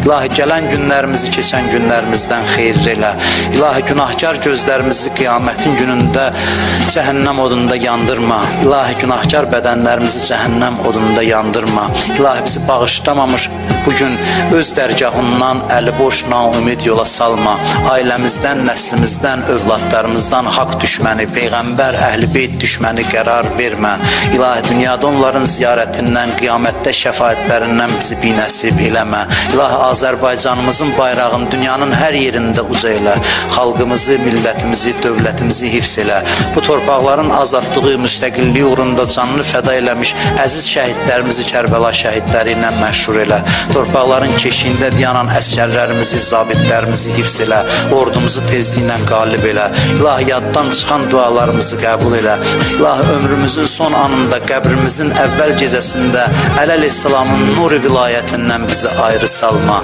İlahi gələn günlərimizi keçən günlərimizdən xeyir elə. İlahi günahkar gözlərimizi qiyamətin günündə cəhənnəm odunda yandırma. İlahi günahkar bədənlərimizi cəhənnəm odunda yandırma. İlahi bizi bağışlamamış bugün öz dərgahından əli boş naümid yola salma. Ailəmizdən, nəslimizdən, övladlarımızdan haqq düşməni, Peyğəmbər, Əhl-i Beyt düşməni qərar vermə. İlahi dünyada onların ziyarətindən, qiyamətdə şəfaətlərindən bizi binəsib eləmə. İlahi Azərbaycanımızın bayrağını dünyanın hər yerində uca elə. Xalqımızı, millətimizi, dövlətimizi hifz elə. Bu torpaqların azadlığı, müstəqilliyi uğrunda canını fəda eləmiş əziz şəhidlərimizi Kərbəla şəhidləri ilə məşhur elə. Torpaqların keşiyində dayanan əskərlərimizi, zabitlərimizi hifz elə. Ordumuzu tezliklə qalib elə. İlahi yaddan çıxan dualarımızı qəbul elə. İlahi ömrümüzün son anında, qəbrimizin əvvəl gecəsində Əli əleyhissalamın nuri vilayətindən bizi ayrı salma.